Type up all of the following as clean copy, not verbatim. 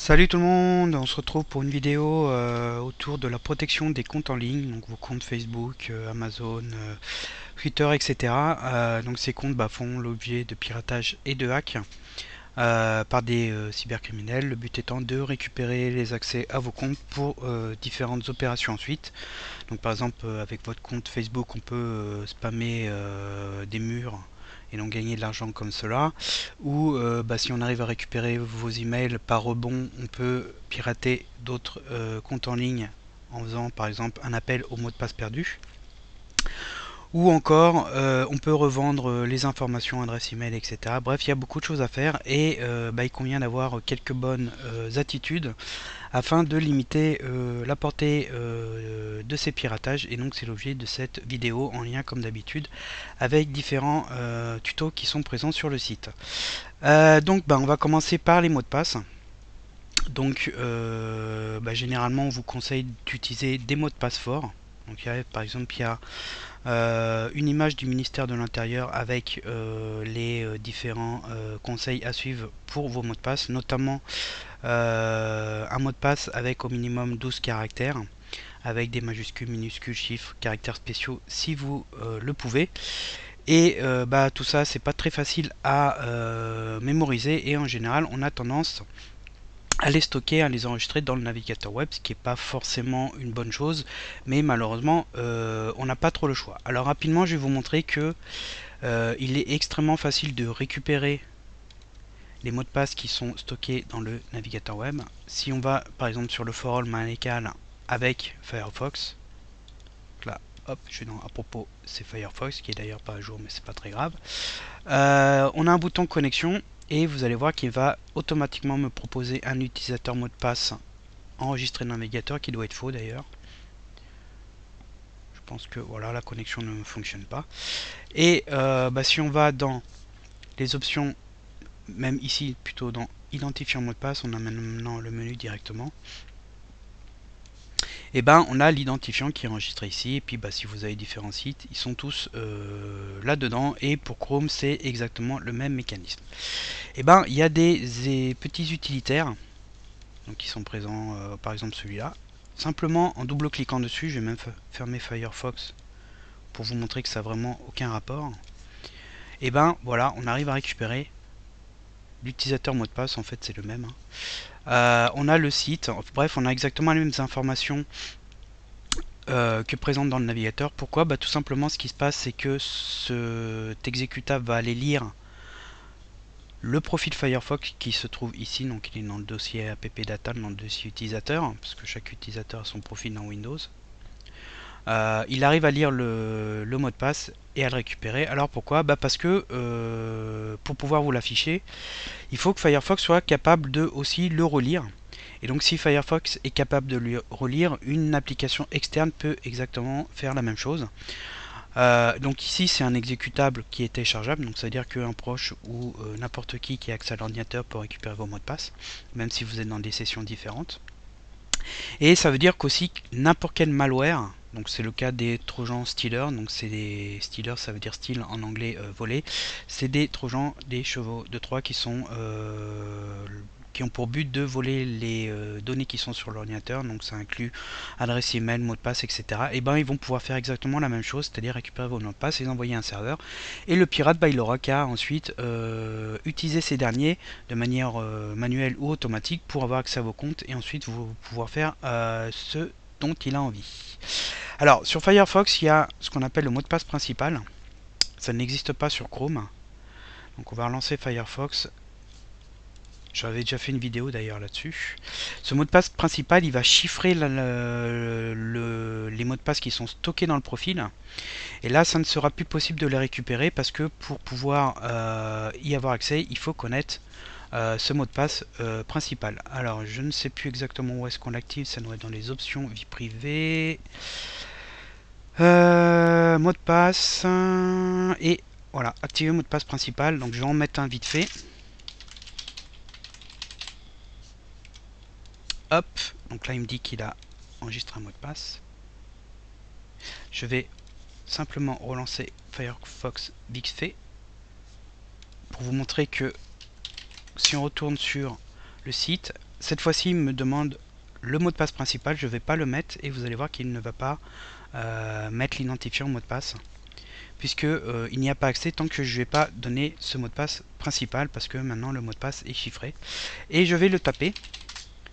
Salut tout le monde, on se retrouve pour une vidéo autour de la protection des comptes en ligne, donc vos comptes Facebook, Amazon, Twitter, etc. Donc ces comptes font l'objet de piratage et de hack par des cybercriminels. Le but étant de récupérer les accès à vos comptes pour différentes opérations ensuite. Donc par exemple avec votre compte Facebook on peut spammer des murs et donc gagner de l'argent comme cela, ou si on arrive à récupérer vos emails par rebond, on peut pirater d'autres comptes en ligne en faisant par exemple un appel au mot de passe perdu, ou encore on peut revendre les informations, adresse email, etc. Bref, il y a beaucoup de choses à faire et il convient d'avoir quelques bonnes attitudes afin de limiter la portée de ces piratages, et donc c'est l'objet de cette vidéo en lien comme d'habitude avec différents tutos qui sont présents sur le site. Donc on va commencer par les mots de passe. Donc généralement on vous conseille d'utiliser des mots de passe forts. Donc par exemple il y a une image du ministère de l'Intérieur avec les différents conseils à suivre pour vos mots de passe, notamment un mot de passe avec au minimum 12 caractères, avec des majuscules, minuscules, chiffres, caractères spéciaux si vous le pouvez. Et tout ça c'est pas très facile à mémoriser, et en général on a tendance à les stocker, à les enregistrer dans le navigateur web, ce qui n'est pas forcément une bonne chose, mais malheureusement on n'a pas trop le choix. Alors rapidement je vais vous montrer que il est extrêmement facile de récupérer les mots de passe qui sont stockés dans le navigateur web. Si on va par exemple sur le forum Manécal avec Firefox, là hop, je suis dans à propos, c'est Firefox qui est d'ailleurs pas à jour, mais c'est pas très grave. On a un bouton connexion et vous allez voir qu'il va automatiquement me proposer un utilisateur mot de passe enregistré dans le navigateur, qui doit être faux d'ailleurs. Je pense que voilà, la connexion ne fonctionne pas. Et si on va dans les options, même ici plutôt dans identifiant mot de passe, on a maintenant le menu directement. Et on a l'identifiant qui est enregistré ici, et puis si vous avez différents sites, ils sont tous là dedans, et pour Chrome c'est exactement le même mécanisme. Et il y a des petits utilitaires donc qui sont présents, par exemple celui-là. Simplement en double cliquant dessus, je vais même fermer Firefox pour vous montrer que ça n'a vraiment aucun rapport. Et voilà, on arrive à récupérer l'utilisateur mot de passe, en fait c'est le même. On a le site, bref on a exactement les mêmes informations que présente dans le navigateur. Pourquoi? Tout simplement ce qui se passe c'est que cet exécutable va aller lire le profil Firefox qui se trouve ici, donc il est dans le dossier appdata, dans le dossier utilisateur, parce que chaque utilisateur a son profil dans Windows. Il arrive à lire le mot de passe et à le récupérer. Alors pourquoi? Parce que pour pouvoir vous l'afficher, il faut que Firefox soit capable de aussi le relire. Et donc si Firefox est capable de le relire, une application externe peut exactement faire la même chose. Donc ici c'est un exécutable qui est téléchargeable, donc ça veut dire qu'un proche ou n'importe qui a accès à l'ordinateur peut récupérer vos mots de passe, même si vous êtes dans des sessions différentes. Et ça veut dire qu'aussi n'importe quel malware, donc c'est le cas des trojans stealers, donc c'est des stealers, ça veut dire steal en anglais, voler, c'est des trojans, des chevaux de Troie qui sont qui ont pour but de voler les données qui sont sur l'ordinateur, donc ça inclut adresse email, mot de passe, etc. Et ils vont pouvoir faire exactement la même chose, c'est-à-dire récupérer vos mots de passe et les envoyer à un serveur. Et le pirate, il aura qu'à ensuite utiliser ces derniers de manière manuelle ou automatique pour avoir accès à vos comptes et ensuite vous pouvoir faire ce dont il a envie. Alors sur Firefox, il y a ce qu'on appelle le mot de passe principal. Ça n'existe pas sur Chrome. Donc on va relancer Firefox. J'avais déjà fait une vidéo d'ailleurs là-dessus. Ce mot de passe principal, il va chiffrer les mots de passe qui sont stockés dans le profil. Et là, ça ne sera plus possible de les récupérer parce que pour pouvoir y avoir accès, il faut connaître ce mot de passe principal. Alors, je ne sais plus exactement où est-ce qu'on l'active. Ça doit être dans les options vie privée. Mot de passe. Et voilà, activer mot de passe principal. Donc, je vais en mettre un vite fait. Hop, donc là il me dit qu'il a enregistré un mot de passe. Je vais simplement relancer Firefox vite fait pour vous montrer que si on retourne sur le site, cette fois-ci, il me demande le mot de passe principal. Je ne vais pas le mettre et vous allez voir qu'il ne va pas mettre l'identifiant mot de passe, puisque il n'y a pas accès tant que je ne vais pas donner ce mot de passe principal, parce que maintenant le mot de passe est chiffré. Et je vais le taper,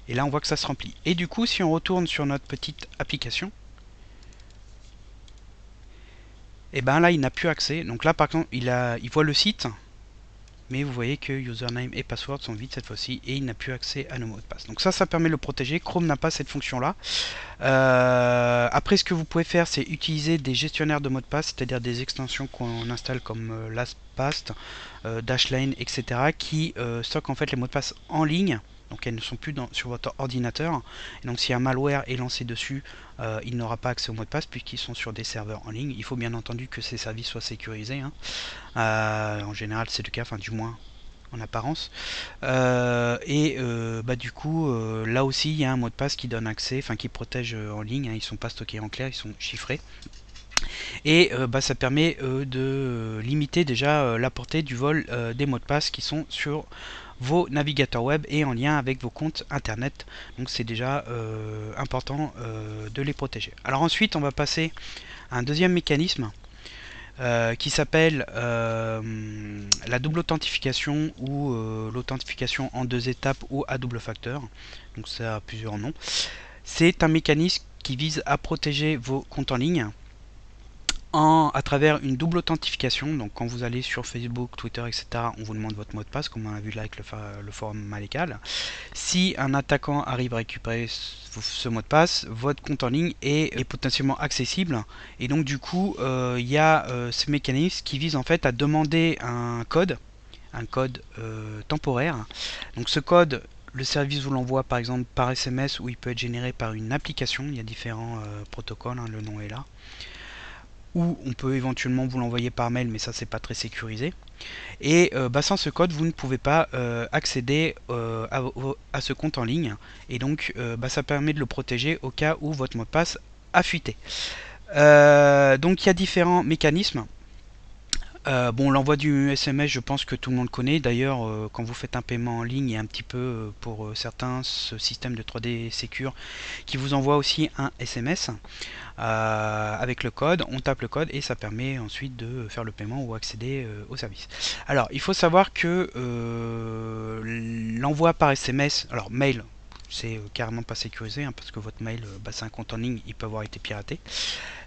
et là on voit que ça se remplit. Et du coup, si on retourne sur notre petite application, et ben là il n'a plus accès. Donc là par contre il voit le site, mais vous voyez que username et password sont vides cette fois-ci et il n'a plus accès à nos mots de passe. Donc ça permet de le protéger. Chrome n'a pas cette fonction là. Après, ce que vous pouvez faire, c'est utiliser des gestionnaires de mots de passe, c'est-à-dire des extensions qu'on installe comme LastPass, Dashlane, etc., qui stockent en fait les mots de passe en ligne. Donc elles ne sont plus sur votre ordinateur. Et donc si un malware est lancé dessus, il n'aura pas accès aux mots de passe puisqu'ils sont sur des serveurs en ligne. Il faut bien entendu que ces services soient sécurisés, hein. En général c'est le cas, enfin du moins en apparence. Du coup, là aussi il y a un mot de passe qui donne accès, enfin qui protège en ligne, hein. Ils ne sont pas stockés en clair, ils sont chiffrés. Et ça permet de limiter déjà la portée du vol des mots de passe qui sont sur vos navigateurs web et en lien avec vos comptes internet. Donc c'est déjà important de les protéger. Alors ensuite on va passer à un deuxième mécanisme qui s'appelle la double authentification ou l'authentification en 2 étapes ou à double facteur. Donc ça a plusieurs noms. C'est un mécanisme qui vise à protéger vos comptes en ligne à travers une double authentification. Donc quand vous allez sur Facebook, Twitter, etc., on vous demande votre mot de passe, comme on a vu là avec le forum Malécal. Si un attaquant arrive à récupérer ce mot de passe, votre compte en ligne est potentiellement accessible. Et donc du coup, il y a ce mécanisme qui vise en fait à demander un code temporaire. Donc ce code, le service vous l'envoie par exemple par SMS, ou il peut être généré par une application. Il y a différents protocoles, hein, le nom est là. Ou on peut éventuellement vous l'envoyer par mail, mais ça c'est pas très sécurisé. Et sans ce code, vous ne pouvez pas accéder à ce compte en ligne. Et donc ça permet de le protéger au cas où votre mot de passe a fuité. Donc il y a différents mécanismes. L'envoi du SMS, je pense que tout le monde connaît. D'ailleurs, quand vous faites un paiement en ligne, il y a un petit peu, pour certains, ce système de 3D Secure qui vous envoie aussi un SMS avec le code. On tape le code et ça permet ensuite de faire le paiement ou accéder au service. Alors, il faut savoir que l'envoi par SMS, alors mail, c'est carrément pas sécurisé, hein, parce que votre mail, c'est un compte en ligne, il peut avoir été piraté.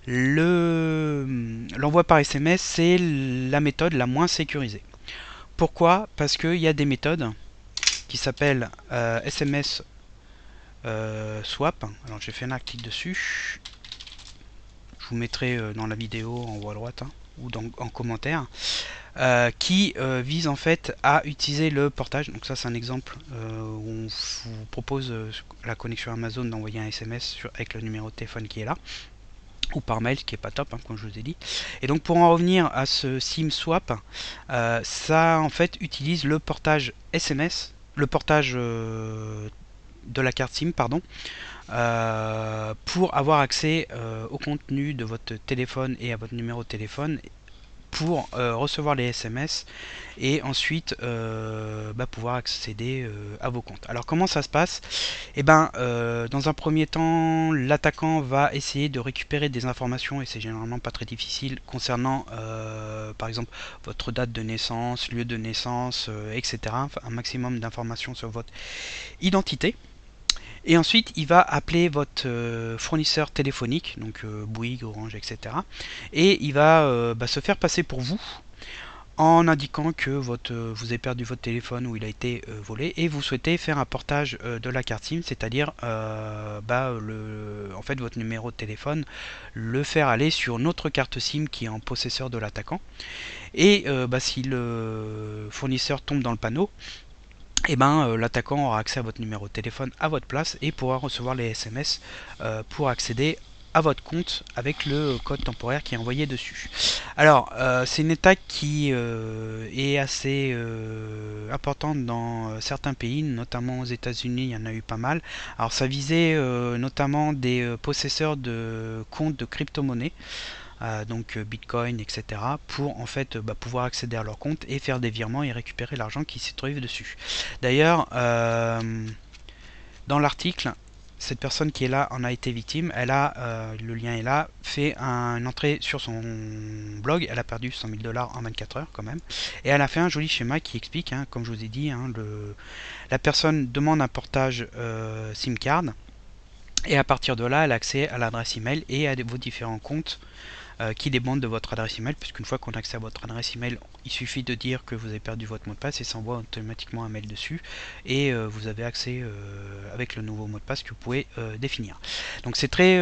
L'envoi par SMS, c'est la méthode la moins sécurisée. Pourquoi? Parce qu'il y a des méthodes qui s'appellent SMS swap. Alors j'ai fait un article dessus. Je vous mettrai dans la vidéo en haut à droite, hein, ou en commentaire. Qui vise en fait à utiliser le portage. Donc ça c'est un exemple où on vous propose la connexion Amazon d'envoyer un SMS avec le numéro de téléphone qui est là, ou par mail, ce qui est pas top, hein, comme je vous ai dit. Et donc pour en revenir à ce SIM swap, ça en fait utilise le portage SMS, le portage de la carte SIM, pardon, pour avoir accès au contenu de votre téléphone et à votre numéro de téléphone, pour recevoir les SMS et ensuite pouvoir accéder à vos comptes. Alors comment ça se passe? Dans un premier temps, l'attaquant va essayer de récupérer des informations, et c'est généralement pas très difficile, concernant par exemple votre date de naissance, lieu de naissance, etc. Enfin, un maximum d'informations sur votre identité. Et ensuite, il va appeler votre fournisseur téléphonique, donc Bouygues, Orange, etc. Et il va se faire passer pour vous en indiquant que vous avez perdu votre téléphone ou il a été volé, et vous souhaitez faire un portage de la carte SIM, c'est-à-dire en fait votre numéro de téléphone, le faire aller sur notre carte SIM qui est en possesseur de l'attaquant. Et si le fournisseur tombe dans le panneau, l'attaquant aura accès à votre numéro de téléphone à votre place et pourra recevoir les SMS pour accéder à votre compte avec le code temporaire qui est envoyé dessus. Alors c'est une attaque qui est assez importante dans certains pays, notamment aux États-Unis. Il y en a eu pas mal. Alors ça visait notamment des possesseurs de comptes de crypto-monnaies, donc Bitcoin, etc., pour en fait pouvoir accéder à leur compte et faire des virements et récupérer l'argent qui s'y trouve dessus. D'ailleurs, dans l'article, cette personne qui est là en a été victime, elle a, le lien est là, fait une entrée sur son blog, elle a perdu 100 000 $ en 24 heures quand même, et elle a fait un joli schéma qui explique, hein, comme je vous ai dit, hein, la personne demande un portage SIM card, et à partir de là, elle a accès à l'adresse email et à vos différents comptes qui dépendent de votre adresse email, puisqu'une fois qu'on a accès à votre adresse email, il suffit de dire que vous avez perdu votre mot de passe et ça envoie automatiquement un mail dessus, et vous avez accès avec le nouveau mot de passe que vous pouvez définir. Donc c'est très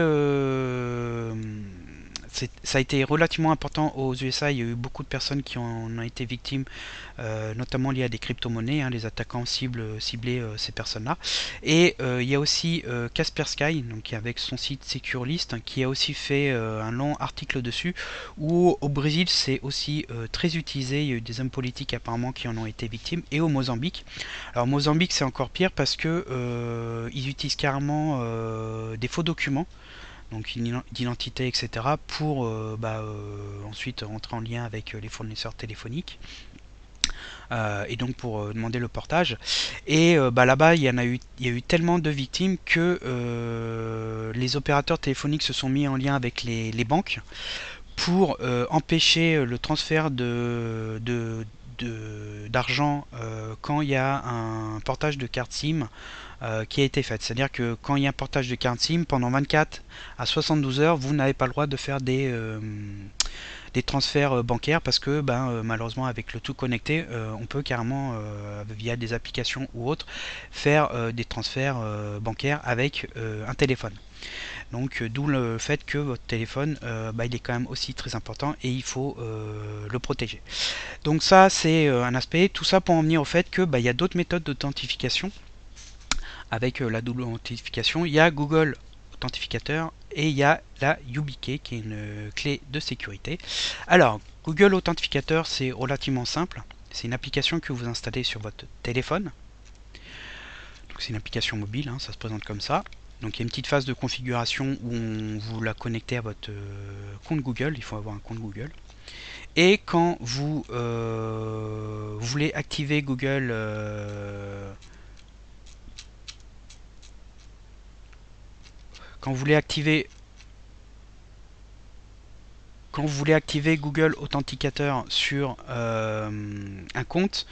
ça a été relativement important aux USA. Il y a eu beaucoup de personnes qui en ont été victimes, notamment liées à des crypto-monnaies, hein, les attaquants ciblaient ces personnes-là. Et il y a aussi Kaspersky, donc avec son site Securelist, hein, qui a aussi fait un long article dessus, où au Brésil c'est aussi très utilisé. Il y a eu des hommes politiques apparemment qui en ont été victimes, et au Mozambique. Alors Mozambique c'est encore pire parce que ils utilisent carrément des faux documents, donc d'identité, etc., pour ensuite rentrer en lien avec les fournisseurs téléphoniques, et donc pour demander le portage. Et là-bas, il y a eu tellement de victimes que les opérateurs téléphoniques se sont mis en lien avec les banques pour empêcher le transfert d'argent quand il y a un portage de carte SIM qui a été fait. C'est-à-dire que quand il y a un portage de carte SIM, pendant 24 à 72 heures, vous n'avez pas le droit de faire des transferts bancaires, parce que malheureusement avec le tout connecté, on peut carrément via des applications ou autres faire des transferts bancaires avec un téléphone. Donc d'où le fait que votre téléphone il est quand même aussi très important et il faut le protéger. Donc ça c'est un aspect. Tout ça pour en venir au fait que il y a d'autres méthodes d'authentification avec la double authentification. Il y a Google Authentificateur et il y a la YubiKey qui est une clé de sécurité. Alors Google Authentificateur c'est relativement simple. C'est une application que vous installez sur votre téléphone. C'est une application mobile, hein, ça se présente comme ça. Donc il y a une petite phase de configuration où vous la connectez à votre compte Google. Il faut avoir un compte Google. Et quand vous voulez activer Google quand vous voulez activer Google Authenticateur sur un compte,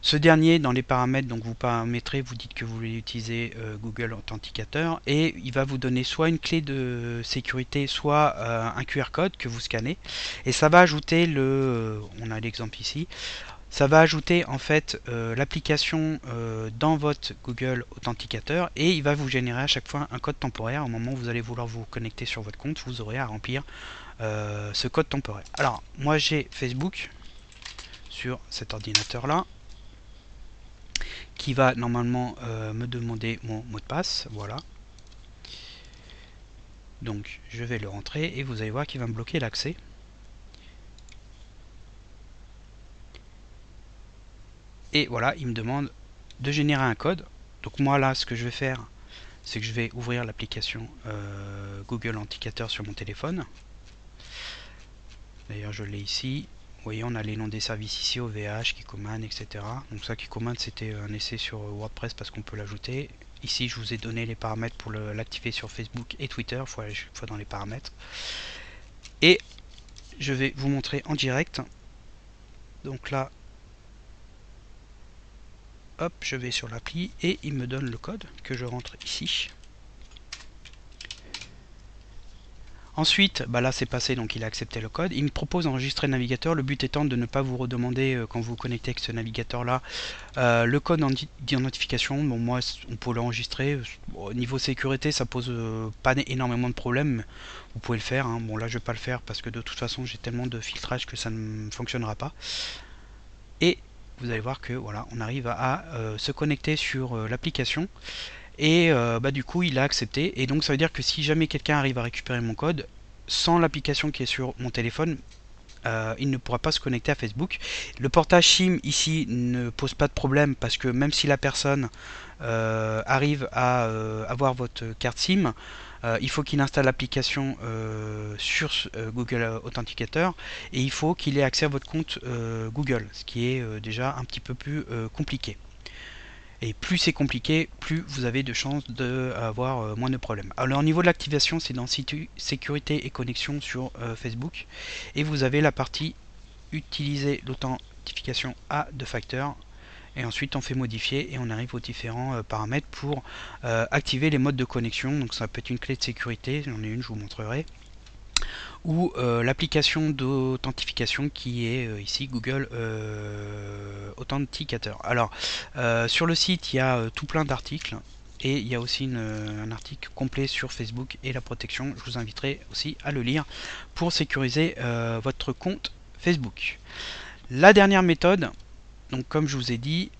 ce dernier, dans les paramètres, donc vous paramétrez, vous dites que vous voulez utiliser Google Authenticateur, et il va vous donner soit une clé de sécurité, soit un QR code que vous scannez, et ça va ajouter on a l'exemple ici, ça va ajouter en fait l'application dans votre Google Authenticateur, et il va vous générer à chaque fois un code temporaire. Au moment où vous allez vouloir vous connecter sur votre compte, vous aurez à remplir ce code temporaire. Alors moi j'ai Facebook sur cet ordinateur là, qui va normalement me demander mon mot de passe. Voilà. Donc je vais le rentrer et vous allez voir qu'il va me bloquer l'accès. Et voilà, il me demande de générer un code. Donc moi là, ce que je vais faire, c'est que je vais ouvrir l'application Google Authenticateur sur mon téléphone. D'ailleurs je l'ai ici. Vous voyez, on a les noms des services ici, OVH, Kikoman, etc. Donc ça, Kikoman, c'était un essai sur WordPress parce qu'on peut l'ajouter. Ici, je vous ai donné les paramètres pour l'activer sur Facebook et Twitter. Il faut aller chaque fois dans les paramètres. Et je vais vous montrer en direct. Donc là, hop, je vais sur l'appli et il me donne le code que je rentre ici. Ensuite, là c'est passé, donc il a accepté le code. Il me propose d'enregistrer le navigateur. Le but étant de ne pas vous redemander quand vous vous connectez avec ce navigateur là le code d'identification. Bon, moi on peut l'enregistrer. Au niveau sécurité, ça pose pas énormément de problèmes. Vous pouvez le faire, hein. Bon là je vais pas le faire parce que de toute façon j'ai tellement de filtrage que ça ne fonctionnera pas. Et vous allez voir que voilà, on arrive à se connecter sur l'application. Et du coup il a accepté, et donc ça veut dire que si jamais quelqu'un arrive à récupérer mon code sans l'application qui est sur mon téléphone, il ne pourra pas se connecter à Facebook. Le portage SIM ici ne pose pas de problème, parce que même si la personne arrive à avoir votre carte SIM, il faut qu'il installe l'application sur Google Authenticator, et il faut qu'il ait accès à votre compte Google, ce qui est déjà un petit peu plus compliqué. Et plus c'est compliqué, plus vous avez de chances d'avoir moins de problèmes. Alors au niveau de l'activation, c'est dans sécurité et connexion sur Facebook. Et vous avez la partie utiliser l'authentification à 2 facteurs. Et ensuite on fait modifier et on arrive aux différents paramètres pour activer les modes de connexion. Donc ça peut être une clé de sécurité, j'en ai une, je vous montrerai. Ou l'application d'authentification qui est ici Google Authenticator. Alors sur le site il y a tout plein d'articles et il y a aussi un article complet sur Facebook et la protection. Je vous inviterai aussi à le lire pour sécuriser votre compte Facebook. La dernière méthode, donc comme je vous ai dit,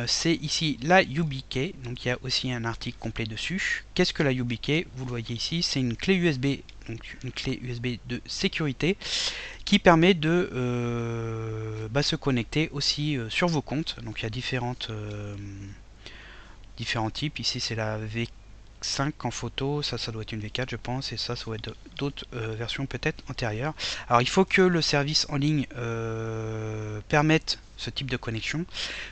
c'est ici la YubiKey. Donc il y a aussi un article complet dessus. Qu'est-ce que la YubiKey? Vous le voyez ici, c'est une clé USB, donc une clé USB de sécurité qui permet de se connecter aussi sur vos comptes. Donc il y a différents types. Ici c'est la V5 en photo, ça doit être une V4 je pense, et ça doit être d'autres versions peut-être antérieures. Alors il faut que le service en ligne permette ce type de connexion.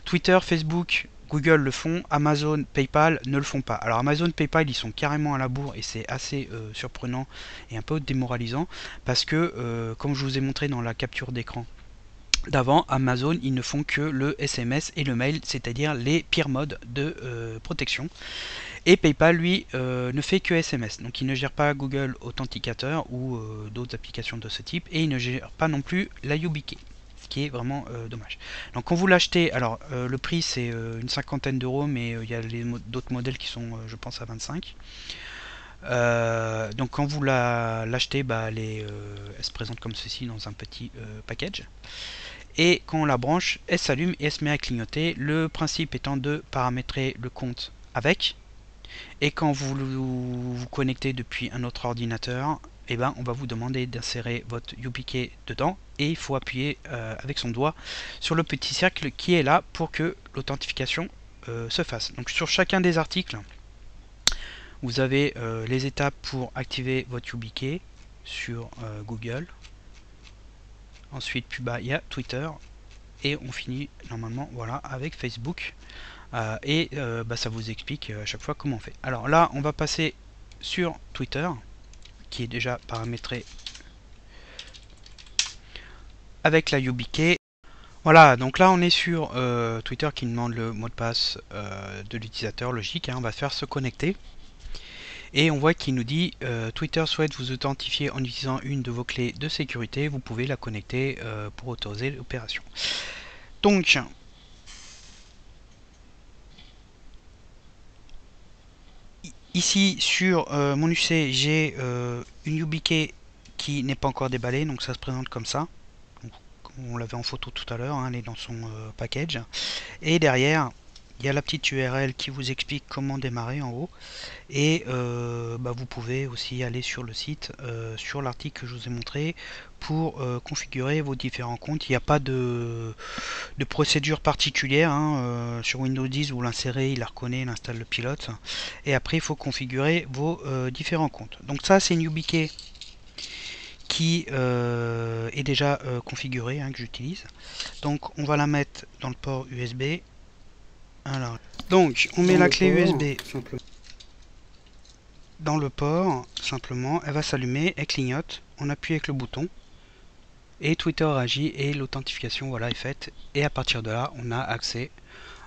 Twitter, Facebook, Google le font, Amazon, PayPal ne le font pas. Alors Amazon, PayPal, ils sont carrément à la bourre et c'est assez surprenant et un peu démoralisant parce que, comme je vous ai montré dans la capture d'écran d'avant, Amazon, ils ne font que le SMS et le mail, c'est-à-dire les pires modes de protection. Et PayPal, lui, ne fait que SMS. Donc il ne gère pas Google Authenticator ou d'autres applications de ce type. Et il ne gère pas non plus la YubiKey. Ce qui est vraiment dommage. Donc quand vous l'achetez, alors le prix c'est une cinquantaine d'euros, mais il y a d'autres modèles qui sont, je pense, à 25. Donc quand vous l'achetez, elle se présente comme ceci dans un petit package. Et quand on la branche, elle s'allume et elle se met à clignoter. Le principe étant de paramétrer le compte avec. Et quand vous connectez depuis un autre ordinateur, on va vous demander d'insérer votre YubiKey dedans et il faut appuyer avec son doigt sur le petit cercle qui est là pour que l'authentification se fasse. Donc sur chacun des articles, vous avez les étapes pour activer votre YubiKey sur Google. Ensuite, plus bas, il y a Twitter et on finit normalement voilà avec Facebook. Ça vous explique à chaque fois comment on fait. Alors là, on va passer sur Twitter, qui est déjà paramétré avec la YubiKey. Voilà, donc là on est sur Twitter qui demande le mot de passe de l'utilisateur, logique, on va faire se connecter. Et on voit qu'il nous dit Twitter souhaite vous authentifier en utilisant une de vos clés de sécurité, vous pouvez la connecter pour autoriser l'opération. Donc, ici sur mon UC, j'ai une YubiKey qui n'est pas encore déballée, donc ça se présente comme ça. Donc, on l'avait en photo tout à l'heure, elle est dans son package. Et derrière, il y a la petite URL qui vous explique comment démarrer en haut. Et vous pouvez aussi aller sur le site, sur l'article que je vous ai montré, pour configurer vos différents comptes. Il n'y a pas de procédure particulière. Sur Windows 10, vous l'insérez, il la reconnaît, il installe le pilote. Et après, il faut configurer vos différents comptes. Donc ça, c'est une YubiKey qui est déjà configurée, que j'utilise. Donc on va la mettre dans le port USB. Alors, donc on met la clé USB dans le port, simplement, elle va s'allumer, elle clignote, on appuie avec le bouton et Twitter agit et l'authentification voilà, est faite. Et à partir de là, on a accès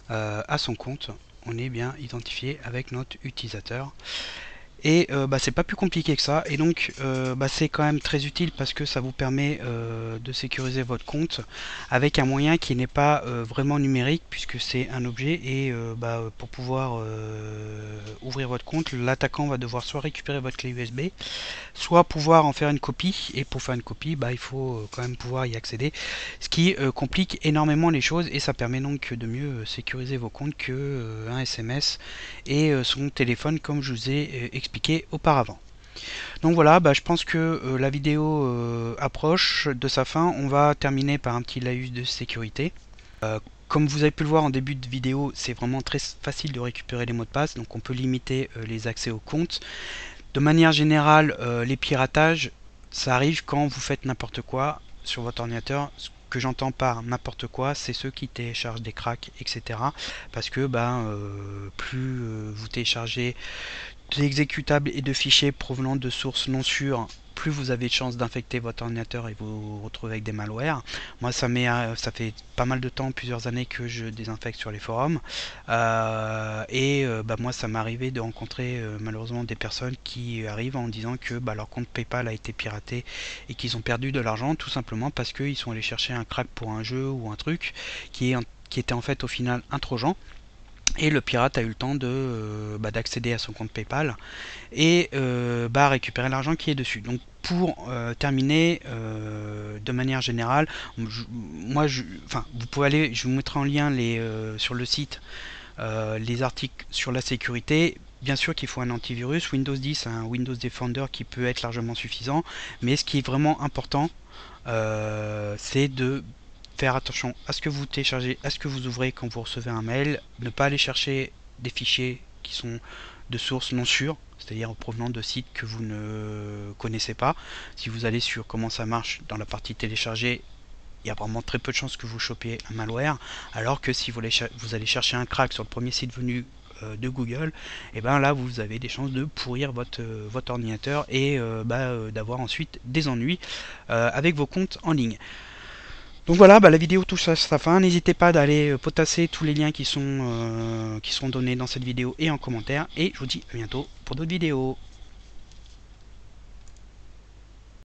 à son compte, on est bien identifié avec notre utilisateur. Et c'est pas plus compliqué que ça, et donc c'est quand même très utile parce que ça vous permet de sécuriser votre compte avec un moyen qui n'est pas vraiment numérique, puisque c'est un objet. Et pour pouvoir ouvrir votre compte, l'attaquant va devoir soit récupérer votre clé USB, soit pouvoir en faire une copie. Et pour faire une copie, il faut quand même pouvoir y accéder, ce qui complique énormément les choses, et ça permet donc de mieux sécuriser vos comptes que un SMS et son téléphone, comme je vous ai expliqué auparavant. Donc voilà, je pense que la vidéo approche de sa fin. On va terminer par un petit laïus de sécurité. Comme vous avez pu le voir en début de vidéo, c'est vraiment très facile de récupérer les mots de passe, donc on peut limiter les accès au compte. De manière générale, les piratages, ça arrive quand vous faites n'importe quoi sur votre ordinateur, que j'entends par n'importe quoi, c'est ceux qui téléchargent des cracks, etc. Parce que plus vous téléchargez d'exécutables et de fichiers provenant de sources non sûres, plus vous avez de chances d'infecter votre ordinateur et vous retrouver avec des malwares. Moi, ça fait pas mal de temps, plusieurs années que je désinfecte sur les forums. Moi, ça m'est arrivé de rencontrer malheureusement des personnes qui arrivent en disant que leur compte PayPal a été piraté et qu'ils ont perdu de l'argent tout simplement parce qu'ils sont allés chercher un crack pour un jeu ou un truc qui était en fait au final un trojan. Et le pirate a eu le temps d'accéder à son compte PayPal et récupérer l'argent qui est dessus. Donc pour terminer, de manière générale, vous pouvez aller, je vous mettrai en lien sur le site les articles sur la sécurité. Bien sûr qu'il faut un antivirus. Windows 10 a un Windows Defender qui peut être largement suffisant, mais ce qui est vraiment important, c'est de faire attention à ce que vous téléchargez, à ce que vous ouvrez quand vous recevez un mail, ne pas aller chercher des fichiers qui sont de sources non sûres, c'est-à-dire provenant de sites que vous ne connaissez pas. Si vous allez sur comment ça marche dans la partie télécharger, il y a vraiment très peu de chances que vous chopiez un malware, alors que si vous allez chercher un crack sur le premier site venu de Google, et là vous avez des chances de pourrir votre ordinateur et d'avoir ensuite des ennuis avec vos comptes en ligne. Donc voilà, la vidéo touche à sa fin. N'hésitez pas d'aller potasser tous les liens qui sont donnés dans cette vidéo et en commentaire. Et je vous dis à bientôt pour d'autres vidéos.